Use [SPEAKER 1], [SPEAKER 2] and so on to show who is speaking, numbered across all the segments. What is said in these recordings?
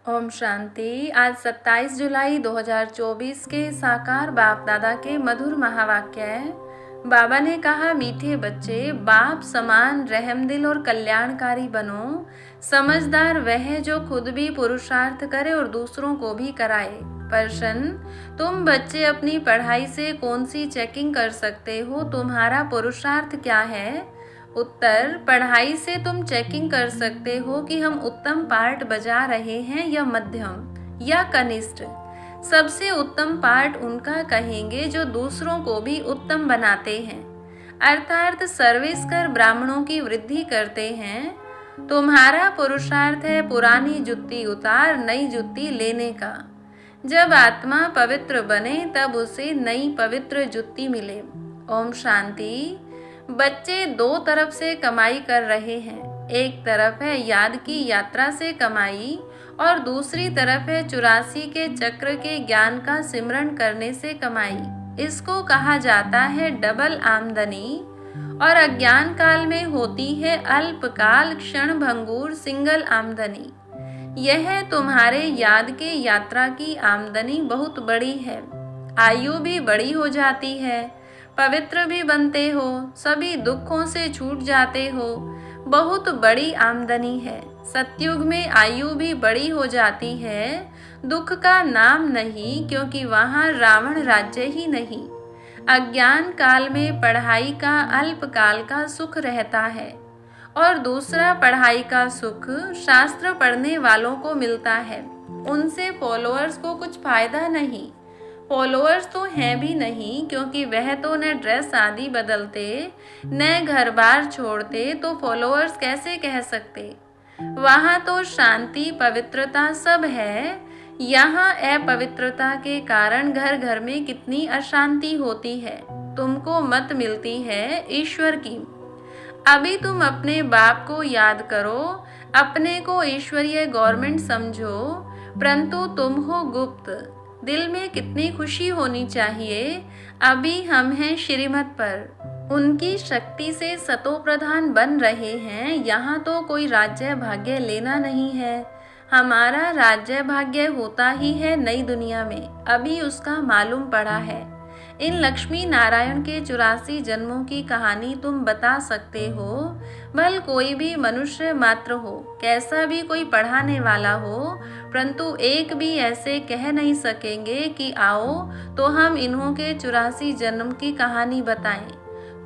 [SPEAKER 1] ओम शांति। आज 27 जुलाई 2024 के साकार बाप दादा के मधुर महावाक्य है। बाबा ने कहा, मीठे बच्चे, बाप समान रहमदिल और कल्याणकारी बनो। समझदार वह जो खुद भी पुरुषार्थ करे और दूसरों को भी कराए। प्रश्न, तुम बच्चे अपनी पढ़ाई से कौन सी चेकिंग कर सकते हो? तुम्हारा पुरुषार्थ क्या है? उत्तर, पढ़ाई से तुम चेकिंग कर सकते हो कि हम उत्तम पार्ट बजा रहे हैं या मध्यम या कनिष्ठ। सबसे उत्तम पार्ट उनका कहेंगे जो दूसरों को भी उत्तम बनाते हैं, अर्थात सर्विस कर ब्राह्मणों की वृद्धि करते हैं। तुम्हारा पुरुषार्थ है पुरानी जुत्ती उतार नई जुत्ती लेने का। जब आत्मा पवित्र बने तब उसे नई पवित्र जुत्ती मिले। ओम शांति। बच्चे दो तरफ से कमाई कर रहे हैं। एक तरफ है याद की यात्रा से कमाई और दूसरी तरफ है 84 के चक्र के ज्ञान का सिमरण करने से कमाई। इसको कहा जाता है डबल आमदनी और अज्ञान काल में होती है अल्पकाल क्षण भंगुर सिंगल आमदनी। यह तुम्हारे याद के यात्रा की आमदनी बहुत बड़ी है। आयु भी बड़ी हो जाती है, पवित्र भी बनते हो, सभी दुखों से छूट जाते हो। बहुत बड़ी आमदनी है। सतयुग में आयु भी बड़ी हो जाती है, दुख का नाम नहीं, क्योंकि वहाँ रावण राज्य ही नहीं। अज्ञान काल में पढ़ाई का अल्पकाल का सुख रहता है और दूसरा पढ़ाई का सुख शास्त्र पढ़ने वालों को मिलता है। उनसे फॉलोअर्स को कुछ फायदा नहीं। फॉलोअर्स तो हैं भी नहीं, क्योंकि वह तो न ड्रेस आदि बदलते न घर बार छोड़ते, तो फॉलोअर्स कैसे कह सकते? वहाँ तो शांति पवित्रता सब है। यहाँ अपवित्रता के कारण घर घर में कितनी अशांति होती है। तुमको मत मिलती है ईश्वर की। अभी तुम अपने बाप को याद करो, अपने को ईश्वरीय गवर्नमेंट समझो, परंतु तुम हो गुप्त। दिल में कितनी खुशी होनी चाहिए। अभी हम हैं श्रीमत पर, उनकी शक्ति से सतो प्रधान बन रहे हैं। यहाँ तो कोई राज्य भाग्य लेना नहीं है। हमारा राज्य भाग्य होता ही है नई दुनिया में, अभी उसका मालूम पड़ा है। इन लक्ष्मी नारायण के 84 जन्मों की कहानी तुम बता सकते हो। भल कोई भी मनुष्य मात्र हो, कैसा भी कोई पढ़ाने वाला हो, परंतु एक भी ऐसे कह नहीं सकेंगे कि आओ तो हम इन्हों के 84 जन्म की कहानी बताएं।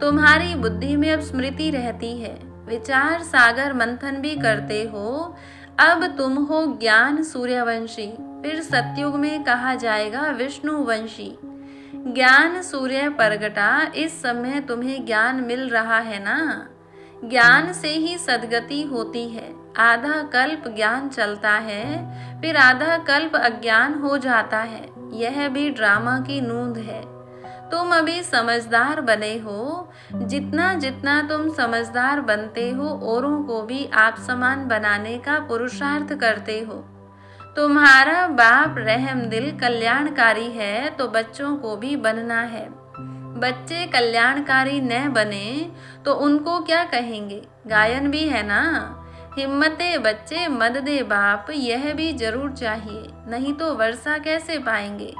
[SPEAKER 1] तुम्हारी बुद्धि में अब स्मृति रहती है, विचार सागर मंथन भी करते हो। अब तुम हो ज्ञान सूर्यवंशी, फिर सतयुग में कहा जाएगा विष्णुवंशी। ज्ञान सूर्य प्रगटा, इस समय तुम्हें ज्ञान मिल रहा है ना। ज्ञान से ही सद्गति होती है। आधा कल्प ज्ञान चलता है, फिर आधा कल्प अज्ञान हो जाता है। यह भी ड्रामा की नूंद है। तुम अभी समझदार बने हो। जितना जितना तुम समझदार बनते हो, औरों को भी आप समान बनाने का पुरुषार्थ करते हो। तुम्हारा बाप रहमदिल कल्याणकारी है, तो बच्चों को भी बनना है। बच्चे कल्याणकारी न बने तो उनको क्या कहेंगे? गायन भी है ना, हिम्मते बच्चे मद दे बाप, यह भी जरूर चाहिए, नहीं तो वर्षा कैसे पाएंगे?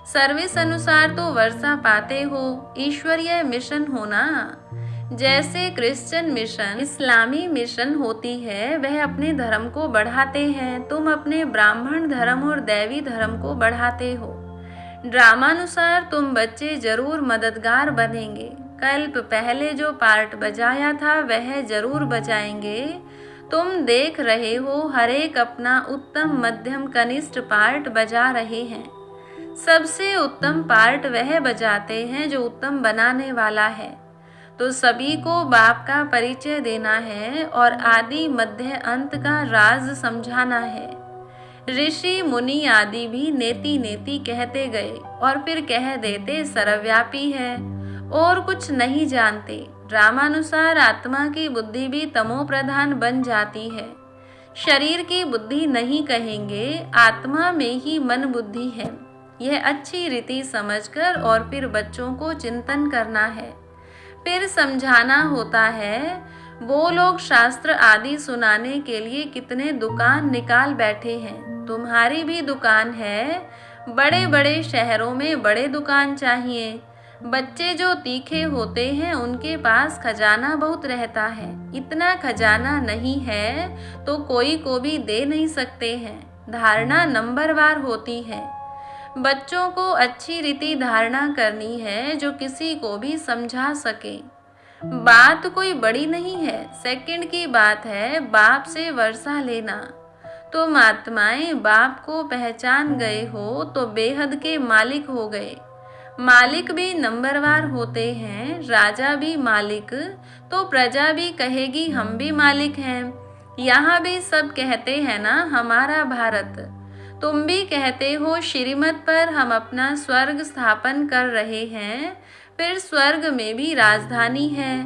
[SPEAKER 1] सर्विस अनुसार तो वर्षा पाते हो, ईश्वरीय मिशन होना। जैसे क्रिश्चियन मिशन इस्लामी मिशन होती है, वह अपने धर्म को बढ़ाते हैं। तुम अपने ब्राह्मण धर्म और दैवी धर्म को बढ़ाते हो। ड्रामानुसार तुम बच्चे जरूर मददगार बनेंगे। कल्प पहले जो पार्ट बजाया था वह जरूर बजाएंगे। तुम देख रहे हो हर एक अपना उत्तम मध्यम कनिष्ठ पार्ट बजा रहे हैं। सबसे उत्तम पार्ट वह बजाते हैं जो उत्तम बनाने वाला है। तो सभी को बाप का परिचय देना है और आदि मध्य अंत का राज समझाना है। ऋषि मुनि आदि भी नेति नेति कहते गए और फिर कह देते सर्वव्यापी है और कुछ नहीं जानते। ड्रामानुसार आत्मा की बुद्धि भी तमो प्रधान बन जाती है। शरीर की बुद्धि नहीं कहेंगे, आत्मा में ही मन बुद्धि है। यह अच्छी रीति समझकर और फिर बच्चों को चिंतन करना है, फिर समझाना होता है। वो लोग शास्त्र आदि सुनाने के लिए कितने दुकान निकाल बैठे हैं, तुम्हारी भी दुकान है, बड़े बड़े शहरों में बड़े दुकान चाहिए। बच्चे जो तीखे होते हैं उनके पास खजाना बहुत रहता है, इतना खजाना नहीं है तो कोई को भी दे नहीं सकते हैं। धारणा नंबरवार होती है। बच्चों को अच्छी रीति धारणा करनी है जो किसी को भी समझा सके। बात कोई बड़ी नहीं है, सेकंड की बात है बाप से वर्षा लेना। तुम आत्माएं बाप को पहचान गए हो तो बेहद के मालिक हो गए। मालिक भी नंबरवार होते हैं, राजा भी मालिक, तो प्रजा भी कहेगी हम भी मालिक हैं। यहाँ भी सब कहते हैं ना हमारा भारत। तुम भी कहते हो श्रीमत पर हम अपना स्वर्ग स्थापन कर रहे हैं। फिर स्वर्ग में भी राजधानी है,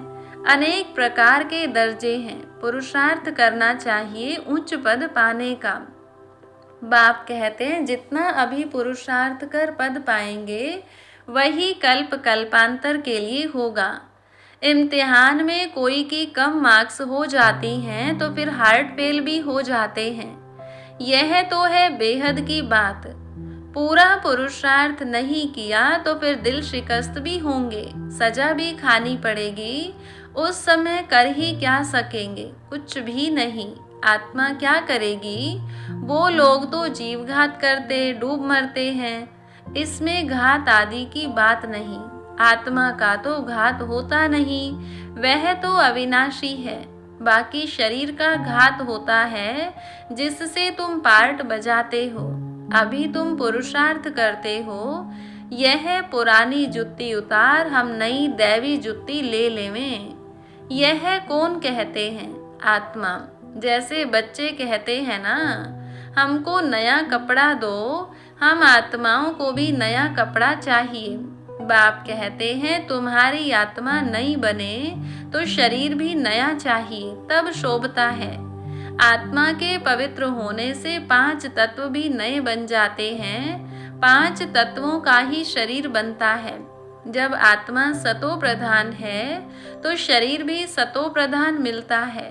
[SPEAKER 1] अनेक प्रकार के दर्जे हैं। पुरुषार्थ करना चाहिए उच्च पद पाने का। बाप कहते हैं जितना अभी पुरुषार्थ कर पद पाएंगे वही कल्प कल्पांतर के लिए होगा। इम्तिहान में कोई की कम मार्क्स हो जाती हैं तो फिर हार्ट फेल भी हो जाते हैं। यह तो है बेहद की बात। पूरा पुरुषार्थ नहीं किया तो फिर दिल शिकस्त भी होंगे, सजा भी खानी पड़ेगी। उस समय कर ही क्या सकेंगे, कुछ भी नहीं। आत्मा क्या करेगी? वो लोग तो जीवघात करते डूब मरते हैं, इसमें घात आदि की बात नहीं। आत्मा का तो घात होता नहीं, वह तो अविनाशी है। बाकी शरीर का घात होता है जिससे तुम पार्ट बजाते हो। अभी तुम पुरुषार्थ करते हो, यह पुरानी जुत्ती उतार, हम नई दैवी जुत्ती ले लेवें। यह कौन कहते हैं? आत्मा। जैसे बच्चे कहते हैं ना हमको नया कपड़ा दो, हम आत्माओं को भी नया कपड़ा चाहिए। बाप कहते हैं तुम्हारी आत्मा नई बने तो शरीर भी नया चाहिए, तब शोभता है। आत्मा के पवित्र होने से 5 तत्व भी नए बन जाते हैं। 5 तत्वों का ही शरीर बनता है। जब आत्मा सतो प्रधान है तो शरीर भी सतो प्रधान मिलता है।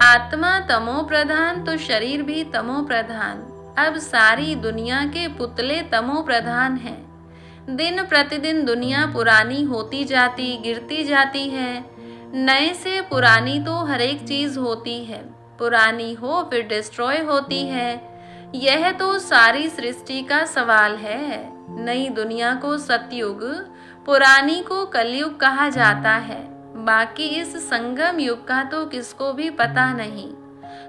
[SPEAKER 1] आत्मा तमो प्रधान तो शरीर भी तमो प्रधान। अब सारी दुनिया के पुतले तमो प्रधान हैं। दिन प्रतिदिन दुनिया पुरानी होती जाती गिरती जाती है। नए से पुरानी तो हर एक चीज होती है, पुरानी हो फिर डिस्ट्रॉय होती है। यह तो सारी सृष्टि का सवाल है। नई दुनिया को सतयुग, पुरानी को कलयुग कहा जाता है। बाकी इस संगम युग का तो किसको भी पता नहीं।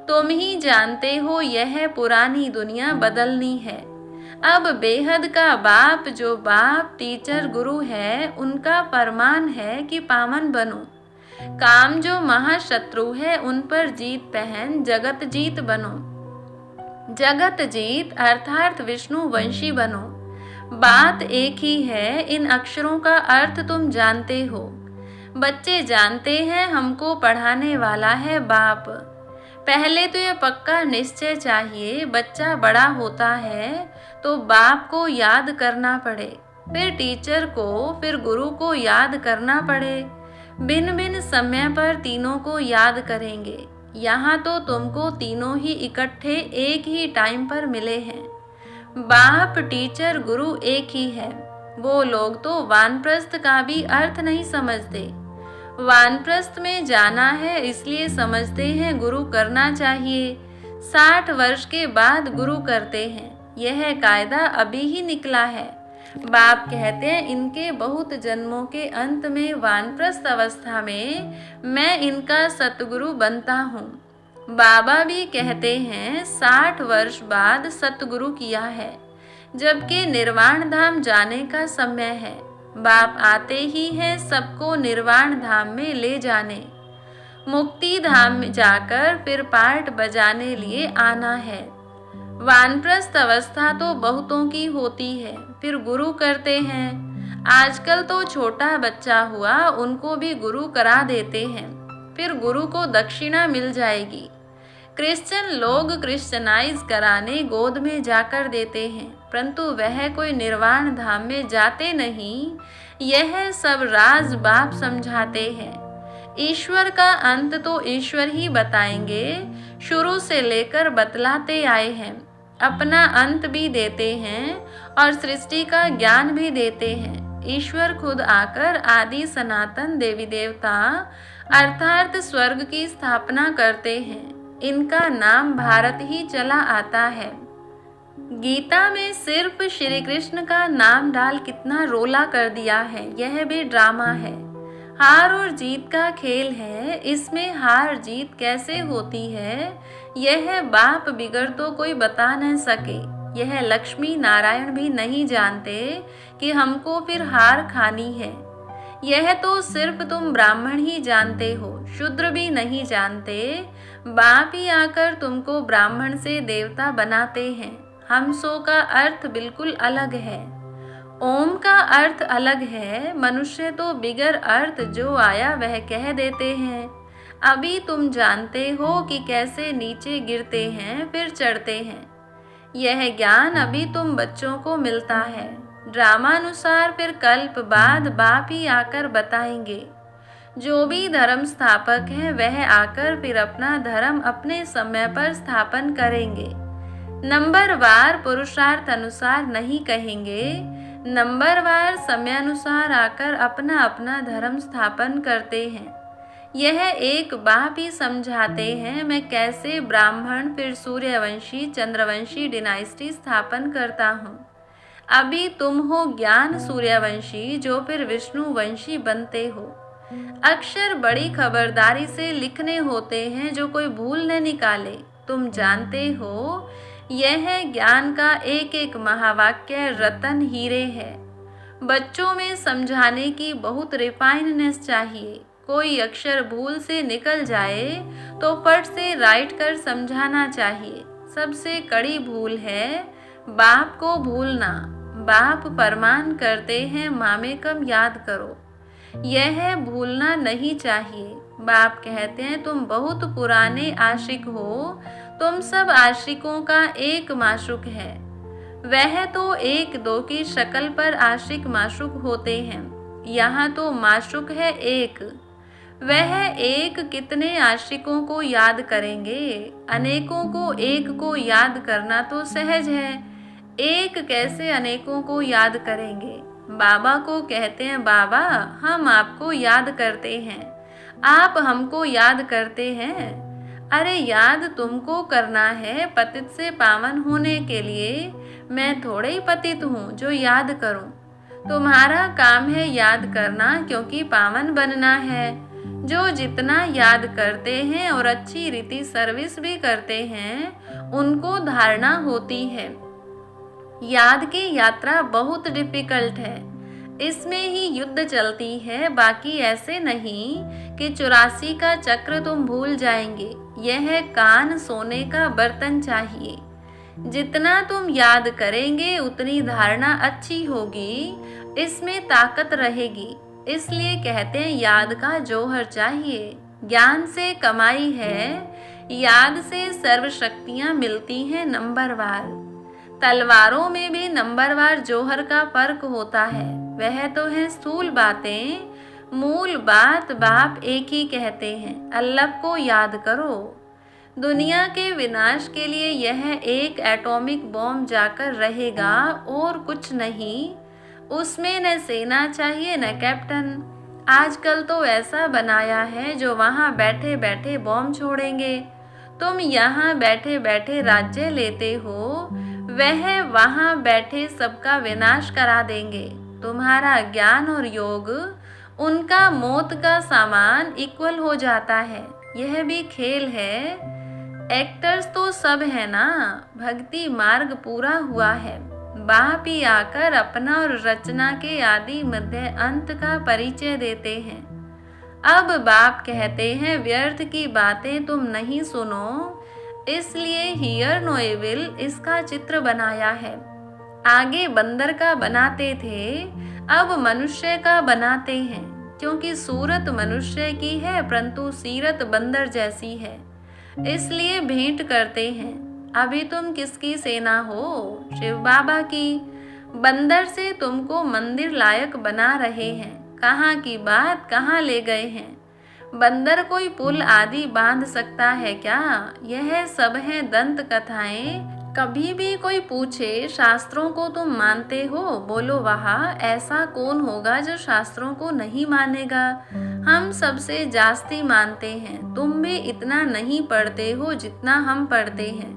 [SPEAKER 1] तुम ही जानते हो यह पुरानी दुनिया बदलनी है। अब बेहद का बाप, जो बाप टीचर गुरु है, उनका फरमान है कि पावन बनो। काम जो महाशत्रु है उन पर जीत पहन जगत जीत बनो। जगत जीत अर्थात विष्णु वंशी बनो। बात एक ही है, इन अक्षरों का अर्थ तुम जानते हो। बच्चे जानते हैं हमको पढ़ाने वाला है बाप। पहले तो यह पक्का निश्चय चाहिए, बच्चा बड़ा होता है तो बाप को याद करना पड़े, फिर टीचर को, फिर गुरु को याद करना पड़े। भिन्न भिन्न समय पर तीनों को याद करेंगे। यहाँ तो तुमको तीनों ही इकट्ठे एक ही टाइम पर मिले हैं। बाप टीचर गुरु एक ही है। वो लोग तो वानप्रस्थ का भी अर्थ नहीं समझते। वानप्रस्थ में जाना है इसलिए समझते हैं गुरु करना चाहिए। 60 वर्ष के बाद गुरु करते हैं। यह कायदा अभी ही निकला है। बाप कहते हैं इनके बहुत जन्मों के अंत में वानप्रस्थ अवस्था में मैं इनका सतगुरु बनता हूँ। बाबा भी कहते हैं 60 वर्ष बाद सतगुरु किया है, जबकि निर्वाण धाम जाने का समय है। बाप आते ही हैं सबको निर्वाण धाम में ले जाने। मुक्ति धाम में जाकर फिर पार्ट बजाने लिए आना है। वानप्रस्थ अवस्था तो बहुतों की होती है, फिर गुरु करते हैं। आजकल तो छोटा बच्चा हुआ उनको भी गुरु करा देते हैं, फिर गुरु को दक्षिणा मिल जाएगी। क्रिश्चियन लोग क्रिश्चियनाइज कराने गोद में जाकर देते हैं, परंतु वह कोई निर्वाण धाम में जाते नहीं। यह सब राज बाप समझाते हैं। ईश्वर का अंत तो ईश्वर ही बताएंगे, शुरू से लेकर बतलाते आए हैं। अपना अंत भी देते हैं और सृष्टि का ज्ञान भी देते हैं। ईश्वर खुद आकर आदि सनातन देवी देवता अर्थात स्वर्ग की स्थापना करते हैं। इनका नाम भारत ही चला आता है। गीता में सिर्फ श्री कृष्ण का नाम डाल कितना रोला कर दिया है। यह भी ड्रामा है, हार और जीत का खेल है। इसमें हार जीत कैसे होती है यह बाप बिगड़ तो कोई बता न सके। यह लक्ष्मी नारायण भी नहीं जानते कि हमको फिर हार खानी है। यह तो सिर्फ तुम ब्राह्मण ही जानते हो, शूद्र भी नहीं जानते। बाप ही आकर तुमको ब्राह्मण से देवता बनाते हैं। हमसो का अर्थ बिल्कुल अलग है, ओम का अर्थ अलग है। मनुष्य तो बिगर अर्थ जो आया वह कह देते हैं। अभी तुम जानते हो कि कैसे नीचे गिरते हैं फिर चढ़ते हैं। यह ज्ञान अभी तुम बच्चों को मिलता है। ड्रामानुसार फिर कल्प बाद बाप ही आकर बताएंगे। जो भी धर्म स्थापक है वह आकर फिर अपना धर्म अपने समय पर स्थापन करेंगे। नंबरवार पुरुषार्थ अनुसार नहीं कहेंगे, नंबरवार समयानुसार आकर अपना अपना धर्म स्थापन करते हैं। यह एक बाप ही समझाते हैं मैं कैसे ब्राह्मण फिर सूर्यवंशी चंद्रवंशी डिनाइस्टी स्थापन करता हूँ। अभी तुम हो ज्ञान सूर्यवंशी जो फिर विष्णुवंशी बनते हो। अक्षर बड़ी खबरदारी से लिखने होते हैं जो कोई भूल न निकाले। तुम जानते हो यह ज्ञान का एक एक महावाक्य रतन हीरे है। बच्चों में समझाने की बहुत रिफाइननेस चाहिए। कोई अक्षर भूल से निकल जाए तो फट से राइट कर समझाना चाहिए। सबसे कड़ी भूल है बाप को भूलना। बाप फरमान करते हैं मामे कम याद करो, यह भूलना नहीं चाहिए। बाप कहते हैं तुम बहुत पुराने आशिक हो, तुम सब आशिकों का एक माशुक है। वह तो एक दो की शक्ल पर आशिक माशुक होते हैं, यहाँ तो माशुक है एक। वह एक कितने आशिकों को याद करेंगे। अनेकों को एक को याद करना तो सहज है, एक कैसे अनेकों को याद करेंगे। बाबा को कहते हैं बाबा हम आपको याद करते हैं, आप हमको याद करते हैं। अरे याद तुमको करना है पतित से पावन होने के लिए। मैं थोड़े ही पतित हूँ जो याद करूँ। तुम्हारा काम है याद करना क्योंकि पावन बनना है। जो जितना याद करते हैं और अच्छी रीति सर्विस भी करते हैं उनको धारणा होती है। याद की यात्रा बहुत डिफिकल्ट है, इसमें ही युद्ध चलती है। बाकी ऐसे नहीं कि 84 का चक्र तुम भूल जाएंगे। यह कान सोने का बर्तन चाहिए। जितना तुम याद करेंगे उतनी धारणा अच्छी होगी, इसमें ताकत रहेगी। इसलिए कहते हैं याद का जौहर चाहिए। ज्ञान से कमाई है, याद से सर्व शक्तियाँ मिलती हैं नंबरवार। तलवारों में भी नंबरवार जौहर का फर्क होता है। वह तो है स्थूल बातें, मूल बात बाप एक ही कहते हैं, अल्लाह को याद करो। दुनिया के विनाश के लिए यह एक एटॉमिक बॉम्ब जाकर रहेगा और कुछ नहीं। उसमें न सेना चाहिए न कैप्टन। आजकल तो ऐसा बनाया है जो वहाँ बैठे बैठे बॉम्ब छोड़ेंगे। तुम यहाँ बैठे बैठे राज्य लेते हो, वह वहाँ बैठे सबका विनाश करा देंगे। तुम्हारा ज्ञान और योग उनका मौत का सामान इक्वल हो जाता है। यह भी खेल है। एक्टर्स तो सब है ना। भक्ति मार्ग पूरा हुआ है। बाप ही आकर अपना और रचना के आदि मध्य अंत का परिचय देते हैं। अब बाप कहते हैं व्यर्थ की बातें तुम नहीं सुनो, इसलिए हियर नो एविल इसका चित्र बनाया है। आगे बंदर का बनाते थे, अब मनुष्य का बनाते हैं, क्योंकि सूरत मनुष्य की है परंतु सीरत बंदर जैसी है, इसलिए भेंट करते हैं। अभी तुम किसकी सेना हो? शिव बाबा की। बंदर से तुमको मंदिर लायक बना रहे हैं। कहाँ की बात कहाँ ले गए हैं। बंदर कोई पुल आदि बांध सकता है क्या? यह सब है दंत कथाएं, कभी भी कोई पूछे शास्त्रों को तुम मानते हो, बोलो वाह, ऐसा कौन होगा जो शास्त्रों को नहीं मानेगा। हम सबसे जास्ती मानते हैं, तुम भी इतना नहीं पढ़ते हो जितना हम पढ़ते हैं।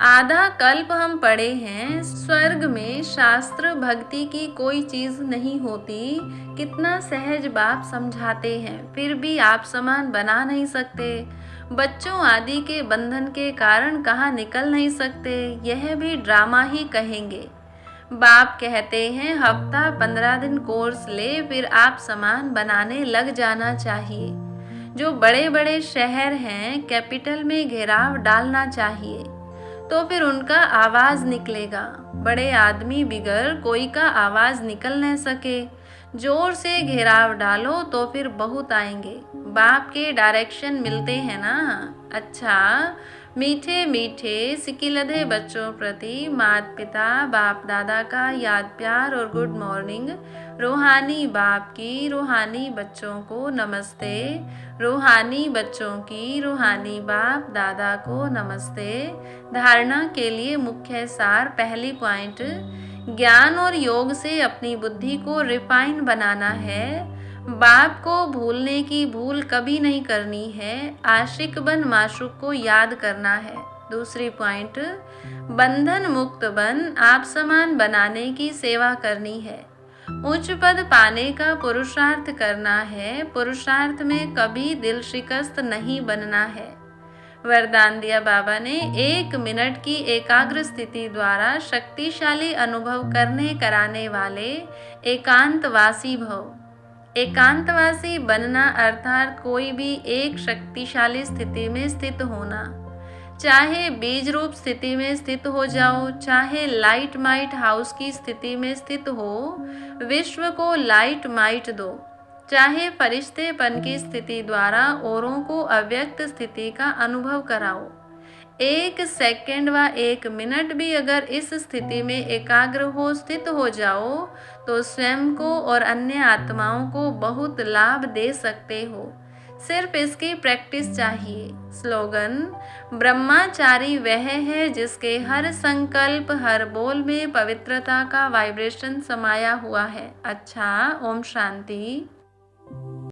[SPEAKER 1] आधा कल्प हम पढ़े हैं, स्वर्ग में शास्त्र भक्ति की कोई चीज नहीं होती। कितना सहज बाप समझाते हैं, फिर भी आप समान बना नहीं सकते। बच्चों आदि के बंधन के कारण कहाँ निकल नहीं सकते, यह भी ड्रामा ही कहेंगे। बाप कहते हैं हफ्ता 15 दिन कोर्स ले, फिर आप समान बनाने लग जाना चाहिए। जो बड़े बड़े शहर हैं, कैपिटल में घेराव डालना चाहिए, तो फिर उनका आवाज निकलेगा। बड़े आदमी बिगर कोई का आवाज निकल न सके। जोर से घेराव डालो तो फिर बहुत आएंगे। बाप के डायरेक्शन मिलते हैं ना। अच्छा, मीठे मीठे सिकिलधे बच्चों प्रति माता पिता बाप दादा का याद प्यार और गुड मॉर्निंग। रूहानी बाप की रूहानी बच्चों को नमस्ते। रूहानी बच्चों की रूहानी बाप दादा को नमस्ते। धारणा के लिए मुख्य सार, पहली पॉइंट, ज्ञान और योग से अपनी बुद्धि को रिफाइन बनाना है। बाप को भूलने की भूल कभी नहीं करनी है। आशिक बन माशूक को याद करना है। दूसरी पॉइंट, बंधन मुक्त बन आप समान बनाने की सेवा करनी है। उच्च पद पाने का पुरुषार्थ करना है। पुरुषार्थ में कभी दिल शिकस्त नहीं बनना है। वरदान दिया बाबा ने, 1 मिनट की एकाग्र स्थिति द्वारा शक्तिशाली अनुभव करने कराने वाले एकांतवासी भव। एकांतवासी बनना अर्थात कोई भी एक शक्तिशाली स्थिति में स्थित होना। चाहे बीज रूप स्थिति में स्थित हो जाओ, चाहे लाइट माइट हाउस की स्थिति में स्थित हो, विश्व को लाइट माइट दो। चाहे फरिश्तेपन की स्थिति द्वारा औरों को अव्यक्त स्थिति का अनुभव कराओ। 1 सेकंड व 1 मिनट भी अगर इस स्थिति में एकाग्र हो स्थित हो जाओ तो स्वयं को और अन्य आत्माओं को बहुत लाभ दे सकते हो। सिर्फ इसकी प्रैक्टिस चाहिए। स्लोगन, ब्रह्मचारी वह है जिसके हर संकल्प हर बोल में पवित्रता का वाइब्रेशन समाया हुआ है। अच्छा, ओम शांति।